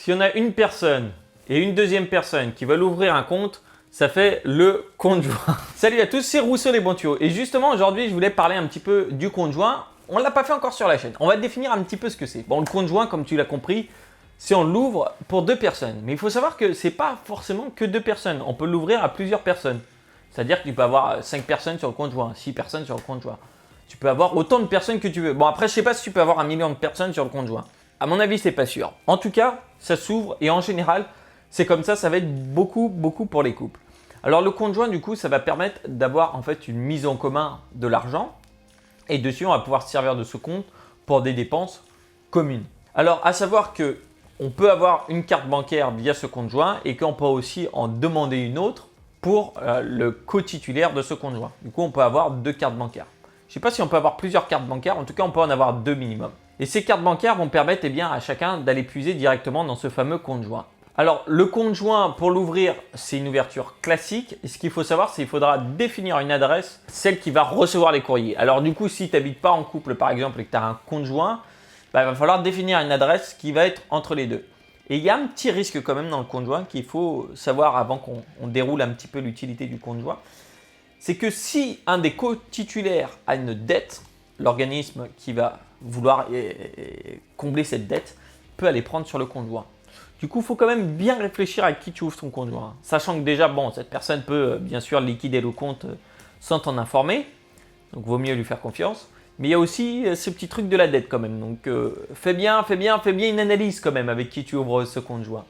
Si on a une personne et une deuxième personne qui veulent ouvrir un compte, ça fait le compte joint. Salut à tous, c'est Rousseau les bons tuyaux. Et justement, aujourd'hui, je voulais parler un petit peu du compte joint. On ne l'a pas fait encore sur la chaîne. On va définir un petit peu ce que c'est. Bon, le compte joint, comme tu l'as compris, c'est on l'ouvre pour deux personnes. Mais il faut savoir que ce n'est pas forcément que deux personnes. On peut l'ouvrir à plusieurs personnes. C'est-à-dire que tu peux avoir 5 personnes sur le compte joint, 6 personnes sur le compte joint. Tu peux avoir autant de personnes que tu veux. Bon, après, je ne sais pas si tu peux avoir 1 million de personnes sur le compte joint. À mon avis, c'est pas sûr. En tout cas, ça s'ouvre et en général, c'est comme ça va être beaucoup pour les couples. Alors, le compte joint, du coup, ça va permettre d'avoir en fait une mise en commun de l'argent. Et dessus, on va pouvoir se servir de ce compte pour des dépenses communes. Alors, à savoir que on peut avoir une carte bancaire via ce compte joint et qu'on peut aussi en demander une autre pour le co-titulaire de ce compte joint. Du coup, on peut avoir 2 cartes bancaires. Je ne sais pas si on peut avoir plusieurs cartes bancaires, en tout cas, on peut en avoir 2 minimum. Et ces cartes bancaires vont permettre à chacun d'aller puiser directement dans ce fameux compte joint. Alors, le compte joint, pour l'ouvrir, c'est une ouverture classique. Et ce qu'il faut savoir, c'est qu'il faudra définir une adresse, celle qui va recevoir les courriers. Alors, du coup, si tu n'habites pas en couple, par exemple, et que tu as un compte joint, il va falloir définir une adresse qui va être entre les deux. Et il y a un petit risque quand même dans le compte joint qu'il faut savoir avant qu'on déroule un petit peu l'utilité du compte joint. C'est que si un des co-titulaires a une dette, l'organisme qui va vouloir combler cette dette peut aller prendre sur le compte joint. Du coup, il faut quand même bien réfléchir à qui tu ouvres ton compte joint. Sachant que déjà, bon, cette personne peut bien sûr liquider le compte sans t'en informer. Donc, vaut mieux lui faire confiance. Mais il y a aussi ce petit truc de la dette quand même. Donc, fais bien une analyse quand même avec qui tu ouvres ce compte joint.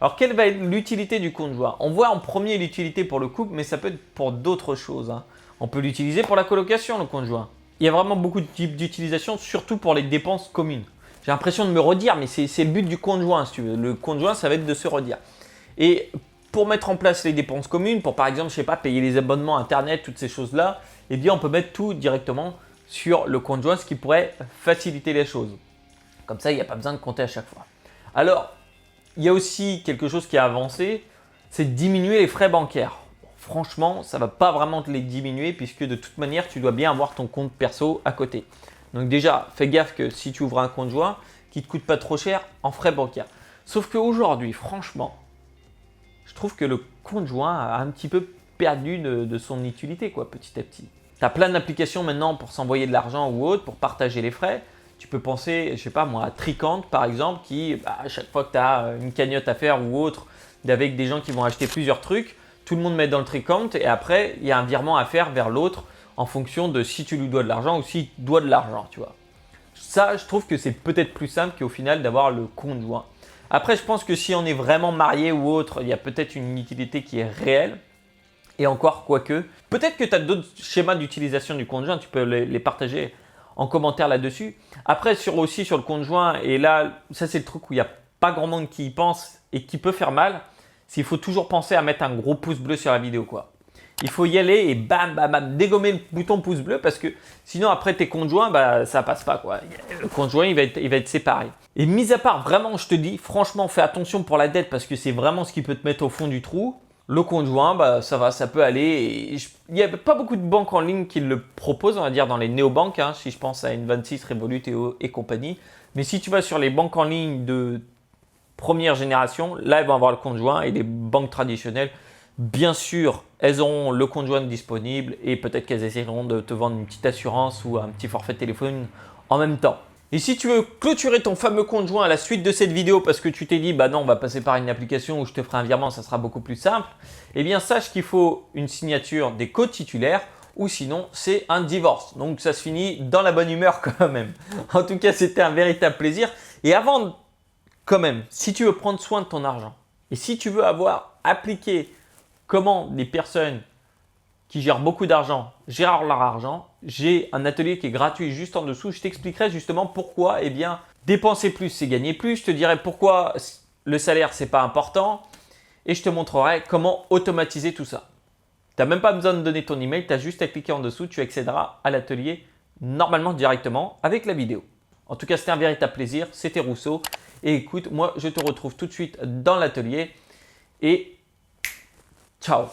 Alors, quelle va être l'utilité du compte joint? On voit en premier l'utilité pour le couple, mais ça peut être pour d'autres choses. On peut l'utiliser pour la colocation, le compte joint. Il y a vraiment beaucoup de types d'utilisation, surtout pour les dépenses communes. J'ai l'impression de me redire, mais c'est le but du compte joint, si tu veux. Le compte joint, ça va être de se redire. Et pour mettre en place les dépenses communes, pour par exemple, je sais pas, payer les abonnements Internet, toutes ces choses-là, eh bien, on peut mettre tout directement sur le compte joint, ce qui pourrait faciliter les choses. Comme ça, il n'y a pas besoin de compter à chaque fois. Alors, il y a aussi quelque chose qui a avancé, c'est de diminuer les frais bancaires. Bon, franchement, ça ne va pas vraiment te les diminuer puisque de toute manière, tu dois bien avoir ton compte perso à côté. Donc déjà, fais gaffe que si tu ouvres un compte joint, qui ne te coûte pas trop cher en frais bancaires. Sauf qu'aujourd'hui, franchement, je trouve que le compte joint a un petit peu perdu de son utilité petit à petit. Tu as plein d'applications maintenant pour s'envoyer de l'argent ou autre, pour partager les frais. Tu peux penser, je ne sais pas moi, à Tricante par exemple, qui à chaque fois que tu as une cagnotte à faire ou autre, avec des gens qui vont acheter plusieurs trucs, tout le monde met dans le Tricante et après, il y a un virement à faire vers l'autre en fonction de si tu lui dois de l'argent ou s'il doit de l'argent, tu vois. Ça, je trouve que c'est peut-être plus simple qu'au final d'avoir le compte joint. Après, je pense que si on est vraiment marié ou autre, il y a peut-être une utilité qui est réelle. Et encore, quoique, peut-être que tu as d'autres schémas d'utilisation du compte joint, tu peux les partager en commentaire là-dessus. Après, aussi sur le compte joint, et là, ça c'est le truc où il n'y a pas grand monde qui y pense et qui peut faire mal, c'est qu'il faut toujours penser à mettre un gros pouce bleu sur la vidéo, quoi. Il faut y aller et bam, dégommer le bouton pouce bleu parce que sinon après tes comptes joints, ça passe pas, quoi. Le compte joint, il va être séparé. Et mis à part, vraiment, je te dis, franchement, fais attention pour la dette parce que c'est vraiment ce qui peut te mettre au fond du trou. Le compte joint, ça va, ça peut aller. Il n'y a pas beaucoup de banques en ligne qui le proposent, on va dire dans les néobanques, si je pense à N26, Revolut et compagnie. Mais si tu vas sur les banques en ligne de première génération, là, elles vont avoir le compte joint et les banques traditionnelles, bien sûr, elles auront le compte joint disponible et peut-être qu'elles essaieront de te vendre une petite assurance ou un petit forfait de téléphone en même temps. Et si tu veux clôturer ton fameux compte joint à la suite de cette vidéo parce que tu t'es dit, non, on va passer par une application où je te ferai un virement, ça sera beaucoup plus simple, eh bien, sache qu'il faut une signature des co-titulaires ou sinon, c'est un divorce. Donc, ça se finit dans la bonne humeur quand même. En tout cas, c'était un véritable plaisir. Et avant, quand même, si tu veux prendre soin de ton argent et si tu veux avoir appliqué comment les personnes qui gèrent beaucoup d'argent gèrent leur argent, j'ai un atelier qui est gratuit juste en dessous. Je t'expliquerai justement pourquoi dépenser plus, c'est gagner plus. Je te dirai pourquoi le salaire, c'est pas important. Et je te montrerai comment automatiser tout ça. Tu n'as même pas besoin de donner ton email, tu as juste à cliquer en dessous, tu accéderas à l'atelier normalement directement avec la vidéo. En tout cas, c'était un véritable plaisir. C'était Rousseau. Et écoute, moi, je te retrouve tout de suite dans l'atelier. Et ciao!